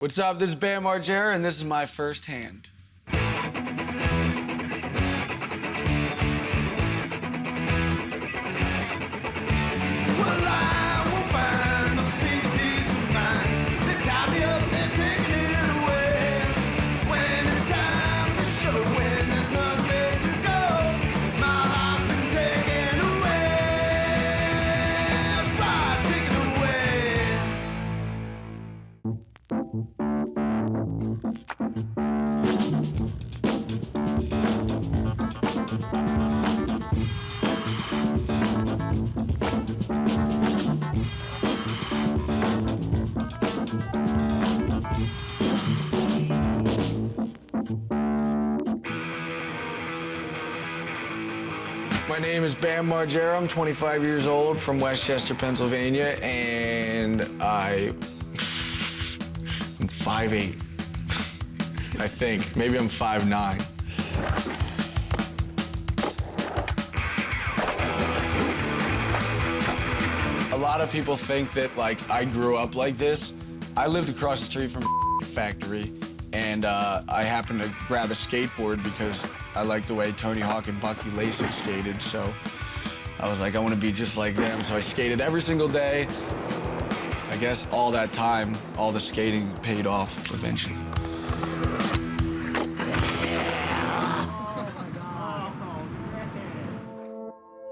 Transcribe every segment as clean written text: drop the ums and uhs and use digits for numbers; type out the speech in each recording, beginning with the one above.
What's up? This is Bam Margera, and this is my first hand. My name is Bam Margera. I'm 25 years old from Westchester, Pennsylvania, and I'm 5'8", I think. Maybe I'm 5'9". A lot of people think that, like, I grew up like this. I lived across the street from a factory, and I happened to grab a skateboard because I liked the way Tony Hawk and Bucky Lasik skated, so I was like, I want to be just like them. So I skated every single day. I guess all that time, all the skating paid off eventually.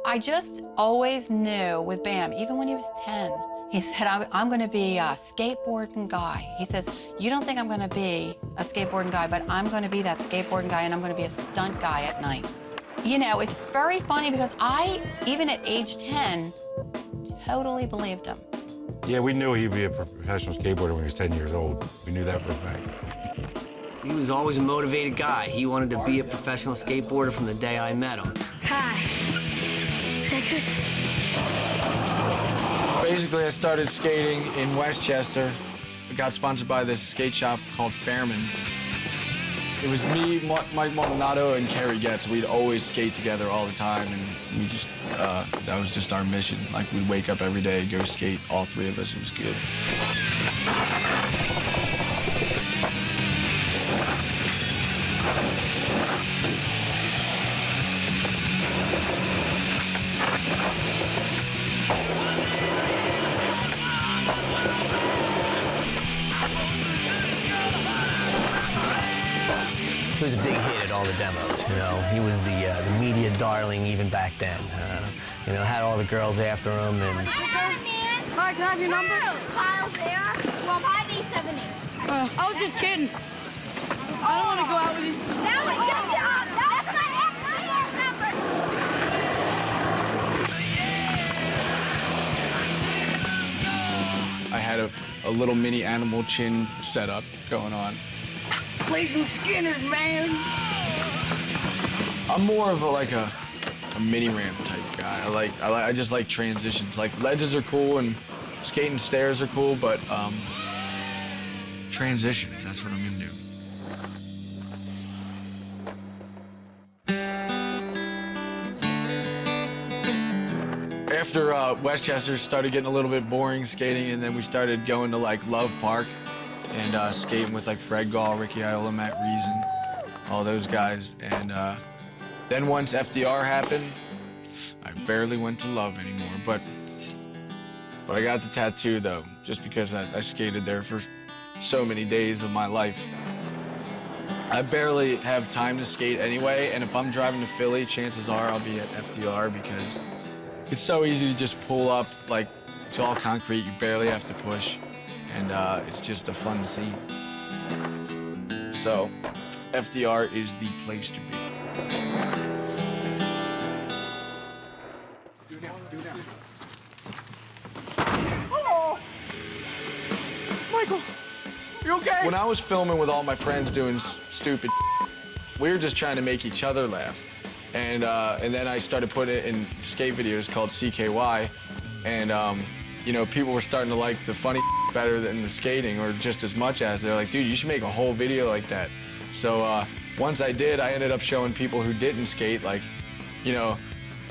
I just always knew with Bam, even when he was 10, he said, I'm going to be a skateboarding guy. He says, you don't think I'm going to be a skateboarding guy, but I'm going to be that skateboarding guy, and I'm going to be a stunt guy at night. You know, it's very funny because I, even at age 10, totally believed him. Yeah, we knew he'd be a professional skateboarder when he was 10 years old. We knew that for a fact. He was always a motivated guy. He wanted to be a professional skateboarder from the day I met him. Hi. Is that good? Basically, I started skating in Westchester. I got sponsored by this skate shop called Fairman's. It was me, Mike Maldonado, and Kerry Getz. We'd always skate together all the time, and we just, that was just our mission. Like, we'd wake up every day, go skate, all three of us. It was good. He was a big hit at all the demos, you know. He was the media darling even back then. You know, had all the girls after him and... Hi, can I have your number? Kyle's there. Well, 5'8", 7'8". I was just kidding. I don't want to go out with you. That was just that's my number. I had a little mini animal chin setup going on. Play some Skinners, man. I'm more of a mini ramp type guy. I just like transitions. Like, ledges are cool and skating stairs are cool, but transitions, that's what I'm into. After Westchester started getting a little bit boring skating, and then we started going to like Love Park and skating with like Fred Gall, Ricky Iola, Matt Reason, all those guys. And then once FDR happened, I barely went to Love anymore. But I got the tattoo though, just because I skated there for so many days of my life. I barely have time to skate anyway, and if I'm driving to Philly, chances are I'll be at FDR because it's so easy to just pull up, like, it's all concrete, you barely have to push, and it's just a fun scene. So, FDR is the place to be. Oh! Michael, you okay? When I was filming with all my friends doing stupid, we were just trying to make each other laugh. And then I started putting it in skate videos called CKY, and you know, people were starting to like the funny better than the skating, or just as much as. They're like, dude, you should make a whole video like that. So once I did, I ended up showing people who didn't skate, like, you know,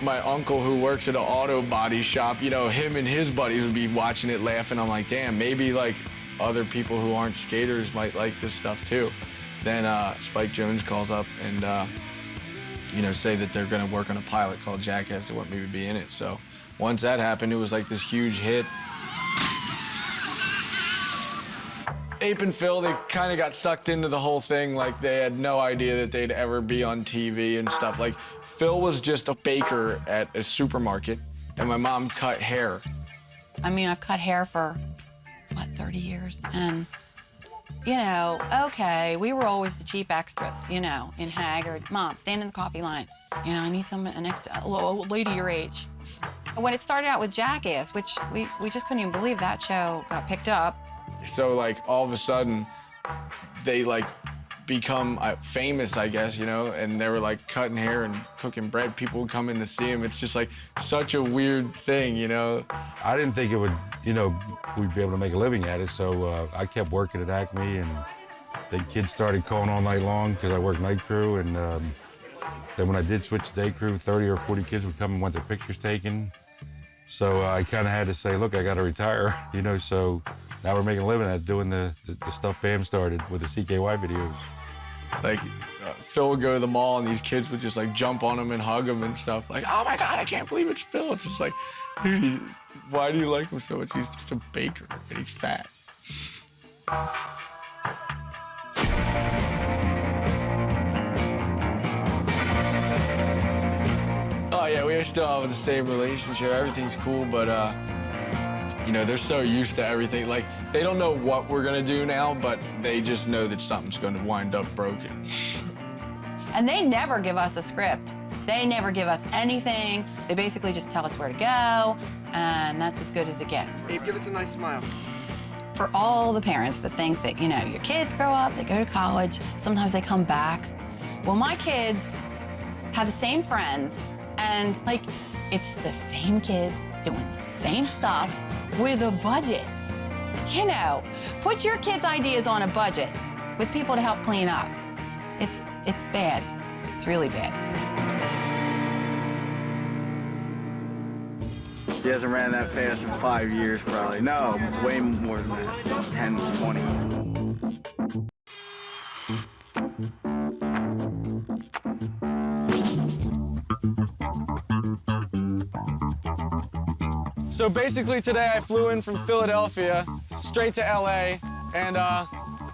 my uncle who works at an auto body shop, you know, him and his buddies would be watching it laughing. I'm like, damn, maybe like other people who aren't skaters might like this stuff too. Then Spike Jonze calls up and you know, say that they're gonna work on a pilot called Jackass. They want me to be in it. So once that happened, it was like this huge hit. Ape and Phil, they kind of got sucked into the whole thing. Like, they had no idea that they'd ever be on TV and stuff. Like, Phil was just a baker at a supermarket, and my mom cut hair. I mean, I've cut hair for, what, 30 years? And, you know, okay, we were always the cheap extras, you know, in Haggard. Mom, stand in the coffee line. You know, I need an extra, a lady your age. When it started out with Jackass, which we just couldn't even believe that show got picked up. So, like, all of a sudden, they, like, become famous, I guess, you know, and they were, like, cutting hair and cooking bread. People would come in to see them. It's just, like, such a weird thing, you know? I didn't think it would, you know, we'd be able to make a living at it, so I kept working at Acme, and then kids started calling all night long because I worked night crew, and then when I did switch to day crew, 30 or 40 kids would come and want their pictures taken. So I kind of had to say, look, I got to retire, you know, so now we're making a living at doing the stuff Bam started with the CKY videos. Like, Phil would go to the mall, and these kids would just, like, jump on him and hug him and stuff. Like, oh, my God, I can't believe it's Phil. It's just like, dude, why do you like him so much? He's just a baker, and he's fat. Oh, yeah, we still have the same relationship. Everything's cool, but, you know, they're so used to everything. Like, they don't know what we're gonna do now, but they just know that something's gonna wind up broken. And they never give us a script. They never give us anything. They basically just tell us where to go, and that's as good as it gets. Abe, give us a nice smile. For all the parents that think that, you know, your kids grow up, they go to college, sometimes they come back. Well, my kids have the same friends, and, like, it's the same kids doing the same stuff with a budget. You know, put your kids' ideas on a budget with people to help clean up. It's bad. It's really bad. He hasn't ran that fast in 5 years, probably. No, way more than that. 10, 20. So basically today I flew in from Philadelphia straight to LA and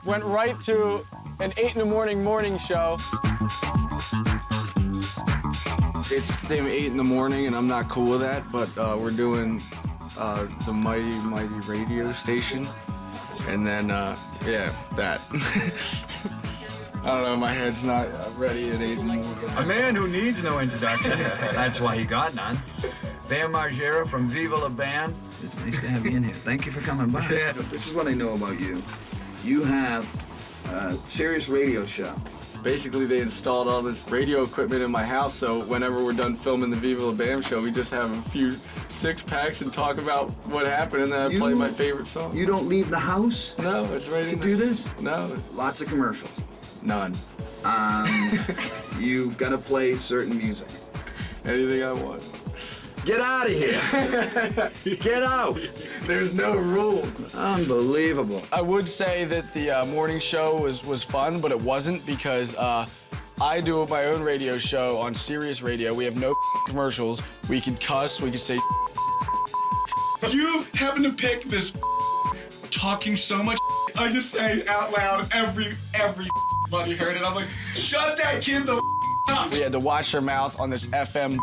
went right to an 8 in the morning show. It's 8 in the morning, and I'm not cool with that, but we're doing the Mighty radio station, and then, yeah, that. I don't know, my head's not ready at 8 in the morning. A man who needs no introduction. That's why he got none. Bam Margera from Viva La Bam. It's nice to have you in here. Thank you for coming by. Yeah, this is what I know about you. You have a serious radio show. Basically, they installed all this radio equipment in my house, so whenever we're done filming the Viva La Bam show, we just have a few six-packs and talk about what happened, and then I play my favorite song. You don't leave the house No, it's ready to do this? No. Lots of commercials. None. You've got to play certain music. Anything I want. Get out of here! Get out! There's no rules. Unbelievable. I would say that the morning show was fun, but it wasn't because I do my own radio show on Sirius Radio. We have no commercials. We can cuss, we can say. You happen to pick this talking so much I just say it out loud every buddy heard it. I'm like, shut that kid the up. We had to watch her mouth on this FM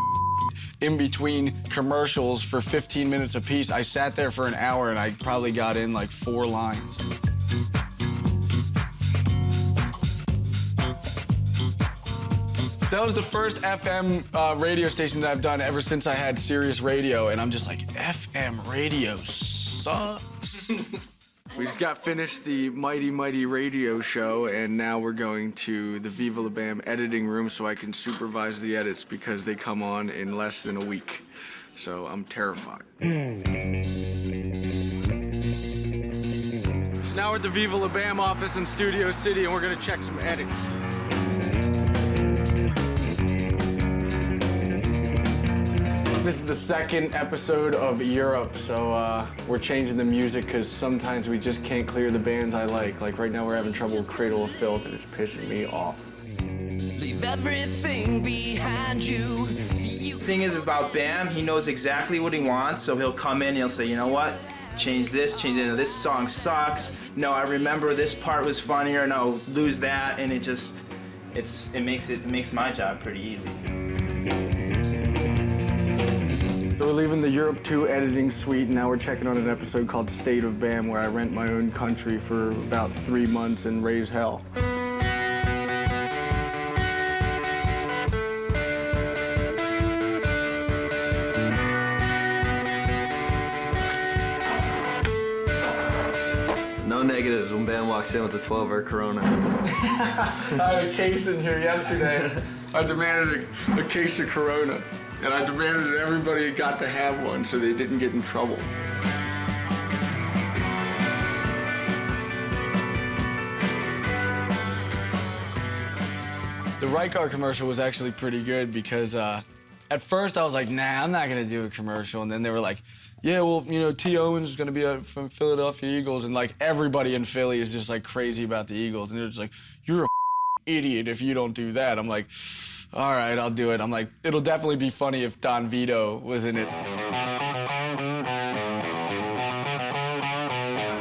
in between commercials for 15 minutes apiece. I sat there for an hour and I probably got in like 4 lines. That was the first FM radio station that I've done ever since I had Sirius Radio, and I'm just like, FM radio sucks. We just got finished the Mighty radio show, and now we're going to the Viva La Bam editing room so I can supervise the edits because they come on in less than a week. So I'm terrified. So now we're at the Viva La Bam office in Studio City, and we're gonna check some edits. this is the second episode of Europe, so we're changing the music because sometimes we just can't clear the bands I like. Like right now we're having trouble with Cradle of Filth and it's pissing me off. Leave everything behind you. The thing is about Bam, he knows exactly what he wants, so he'll come in and he'll say, you know what? Change this, change it. This song sucks. No, I remember this part was funnier. No, lose that, and it makes my job pretty easy. So we're leaving the Europe 2 editing suite, and now we're checking on an episode called State of Bam, where I rent my own country for about 3 months and raise hell. No negatives when Bam walks in with a 12-hour Corona. I had a case in here yesterday. I demanded a case of Corona, and I demanded that everybody got to have one so they didn't get in trouble. The Rycar commercial was actually pretty good because at first I was like, nah, I'm not gonna do a commercial, and then they were like, yeah, well, you know, T. Owens is gonna be from Philadelphia Eagles, and like everybody in Philly is just like crazy about the Eagles, and they're just like, you're a idiot if you don't do that. I'm like, all right, I'll do it. I'm like, it'll definitely be funny if Don Vito was in it.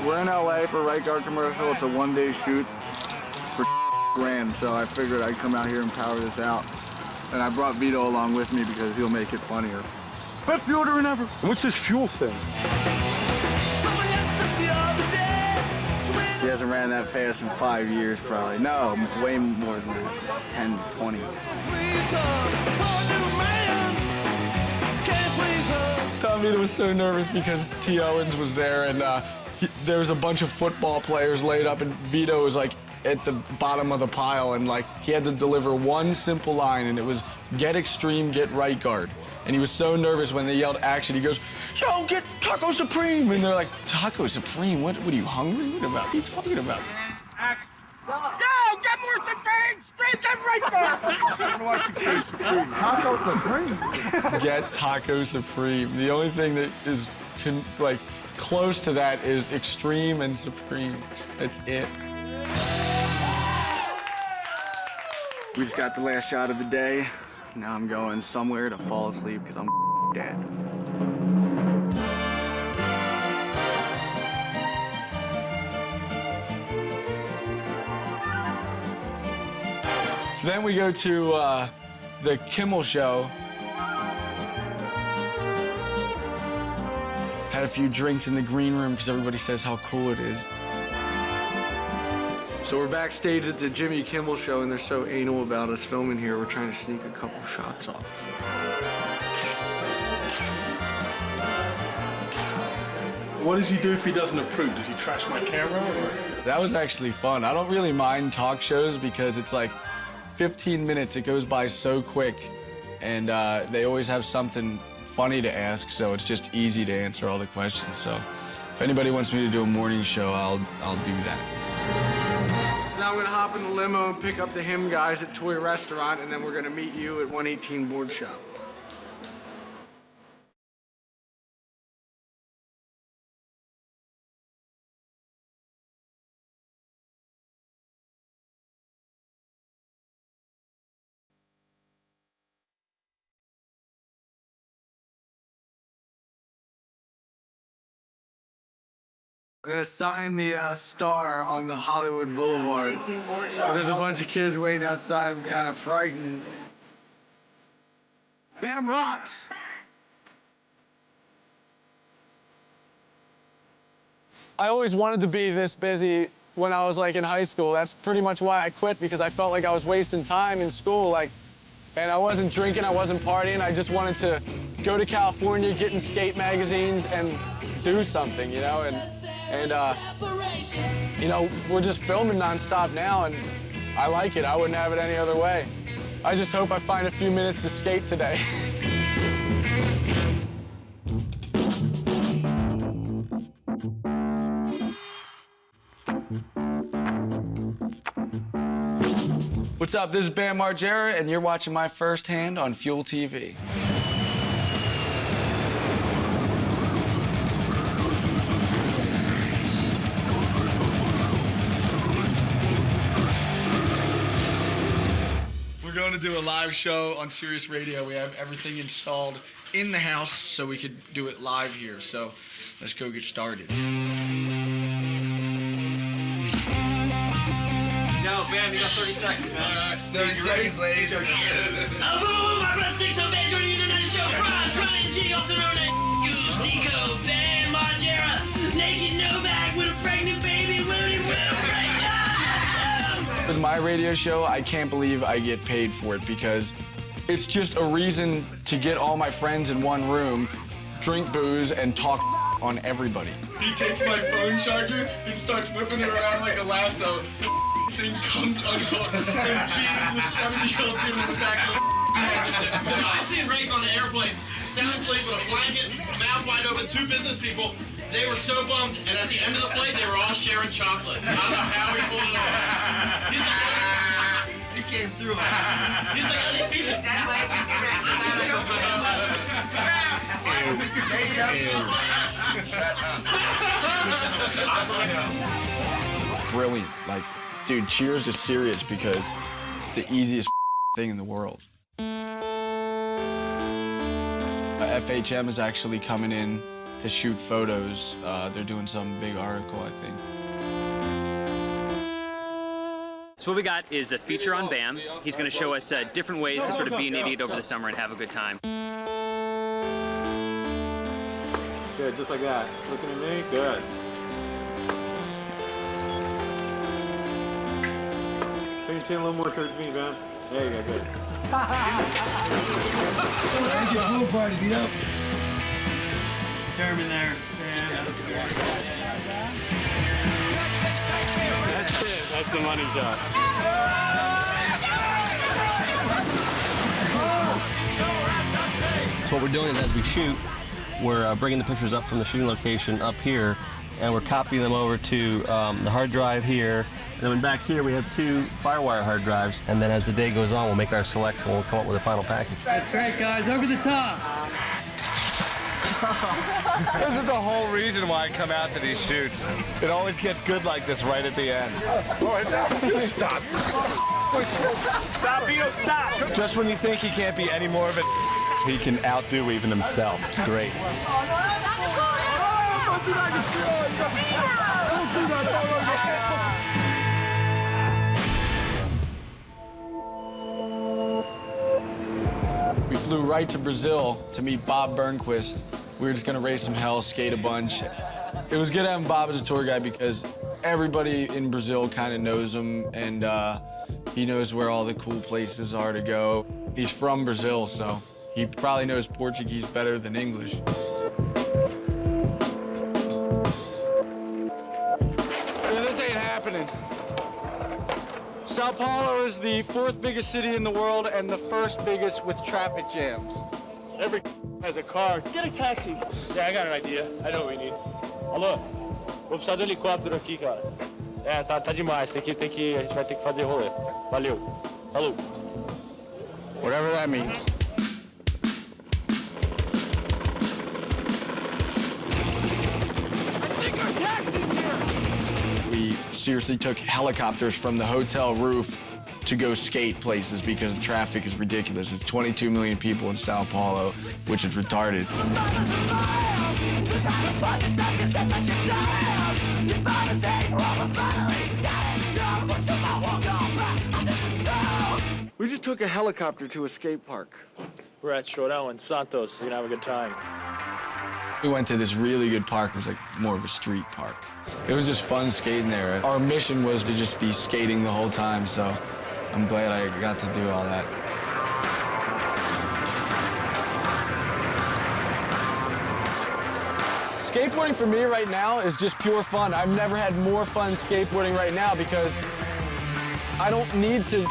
We're in LA for Rycar commercial. It's a one-day shoot for grand, so I figured I'd come out here and power this out. And I brought Vito along with me because he'll make it funnier. Best deodorant ever. What's this fuel thing? He hasn't ran that fast in 5 years, probably. No, way more than that. 10, 20. Tom Vito was so nervous because T. Owens was there, and there was a bunch of football players laid up, and Vito was like at the bottom of the pile, and like he had to deliver one simple line, and it was get extreme, get right guard. And he was so nervous when they yelled action, he goes, yo, get Taco Supreme! And they're like, Taco Supreme? What are you hungry? What are you talking about? Yo, get more Supreme! Straight them right there! Taco Supreme. Get Taco Supreme. The only thing that is like close to that is extreme and supreme. That's it. We just got the last shot of the day. Now I'm going somewhere to fall asleep because I'm dead. So then we go to the Kimmel show. Had a few drinks in the green room because everybody says how cool it is. So we're backstage at the Jimmy Kimmel show, and they're so anal about us filming here, we're trying to sneak a couple shots off. What does he do if he doesn't approve? Does he trash my camera? Or? That was actually fun. I don't really mind talk shows because it's like 15 minutes, it goes by so quick, and they always have something funny to ask, so it's just easy to answer all the questions. So if anybody wants me to do a morning show, I'll do that. So now I'm gonna hop in the limo and pick up the Him guys at Toy Restaurant, and then we're gonna meet you at 118 Board Shop. I'm gonna sign the star on the Hollywood Boulevard. There's a bunch of kids waiting outside. I'm kind of frightened. Bam rocks! I always wanted to be this busy when I was like in high school. That's pretty much why I quit, because I felt like I was wasting time in school. And I wasn't drinking, I wasn't partying. I just wanted to go to California, get in skate magazines, and do something, you know? And you know, we're just filming nonstop now, and I like it. I wouldn't have it any other way. I just hope I find a few minutes to skate today. What's up? This is Bam Margera, and you're watching my first hand on Fuel TV. going to do a live show on Sirius Radio. We have everything installed in the house so we could do it live here. So let's go get started. Yo, Bam, you got 30 seconds, man. 30 seconds, ladies. My breath stinks so bad, joining you tonight's show. Ryan G, also known as Goose, Nico, Bam Margera, Naked Novak with a pregnant baby, Woody Will break. With my radio show, I can't believe I get paid for it because it's just a reason to get all my friends in one room, drink booze, and talk on everybody. He takes my phone charger and starts whipping it around like a lasso. Thing comes unhooked and beating the 70-year-old dude in the back of the I seen Rafe on the airplane, sound asleep with a blanket, mouth wide open, two business people. They were so bummed, and at the end of the flight, they were all sharing chocolates. I don't know how he pulled it off. He's like, he came through. He's like, at least people. That's why I Brilliant. Like, dude, cheers to Sirius because it's the easiest thing in the world. FHM is actually coming in to shoot photos. They're doing some big article, I think. So what we got is a feature on Bam. He's going to show us different ways to sort of be an idiot over the summer and have a good time. Good, just like that. Looking at me, good. Bring your chin a little more towards me, Bam. There you go, good. Pool party, beat up. German there. That's it. That's the money shot. So what we're doing is as we shoot, we're bringing the pictures up from the shooting location up here, and we're copying them over to the hard drive here. And then back here we have two Firewire hard drives, and then as the day goes on, we'll make our selects and we'll come up with a final package. That's great, guys. Over the top. This is the whole reason why I come out to these shoots. It always gets good like this right at the end. Stop. Stop, Vito, stop. Just when you think he can't be any more of a he can outdo even himself. It's great. We flew right to Brazil to meet Bob Burnquist. We were just gonna raise some hell, skate a bunch. It was good having Bob as a tour guide because everybody in Brazil kind of knows him, and he knows where all the cool places are to go. He's from Brazil, so he probably knows Portuguese better than English. Yeah, this ain't happening. Sao Paulo is the 4th biggest city in the world and the 1st biggest with traffic jams. Every has a car. Get a taxi. Yeah, I got an idea. I know what we need. Alô? Vou precisar do helicóptero aqui, cara. É, tá demais. A gente vai ter que fazer rolê. Valeu. Falou. Whatever that means. We seriously took helicopters from the hotel roof to go skate places because the traffic is ridiculous. It's 22 million people in Sao Paulo, which is retarded. We just took a helicopter to a skate park. We're at Chorão in Santos. We're gonna have a good time. We went to this really good park. It was like more of a street park. It was just fun skating there. Our mission was to just be skating the whole time, so I'm glad I got to do all that. Skateboarding for me right now is just pure fun. I've never had more fun skateboarding right now because I don't need to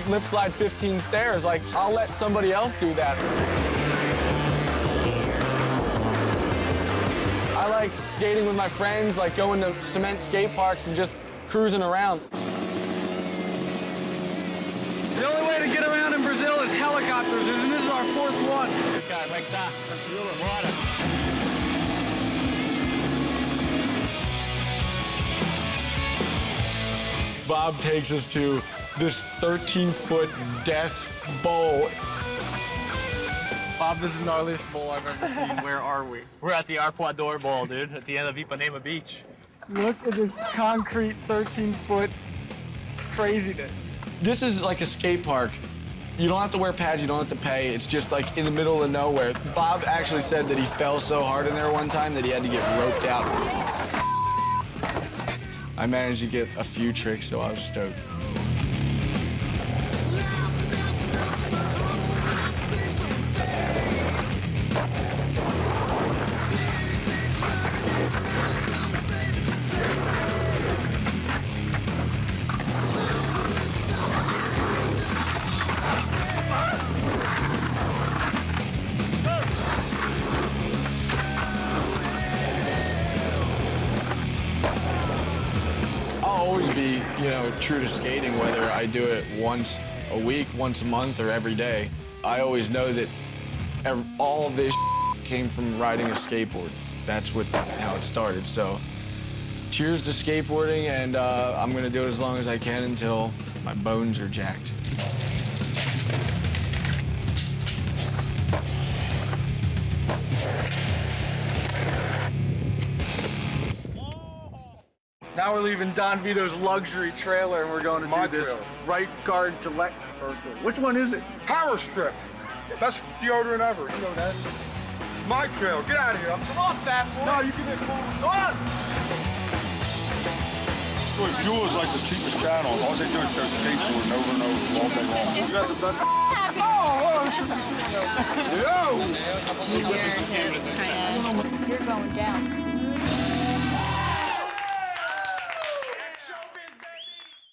lip slide 15 stairs. Like, I'll let somebody else do that. I like skating with my friends, like going to cement skate parks and just cruising around. The only way to get around in Brazil is helicopters, and this is our 4th one. Bob takes us to this 13-foot death bowl. Bob, this is the gnarliest bowl I've ever seen. Where are we? We're at the Arpoador Bowl, dude, at the end of Ipanema Beach. Look at this concrete 13-foot craziness. This is like a skate park. You don't have to wear pads, you don't have to pay. It's just like in the middle of nowhere. Bob actually said that he fell so hard in there one time that he had to get roped out. I managed to get a few tricks, so I was stoked. Always be, true to skating, whether I do it once a week, once a month, or every day. I always know that all of this came from riding a skateboard. That's how it started. So, cheers to skateboarding, and I'm gonna do it as long as I can until my bones are jacked. Now we're leaving Don Vito's luxury trailer and we're going to do this right guard Gillette commercial. Which one is it? Power Strip. Best deodorant ever. You know that. My trail. Get out of here. Come on, fat boy. No, you can get cool. Come on. Fuel is like the cheapest channel. All they do is show skateboarding over and over all day long. You got the best. You're going down.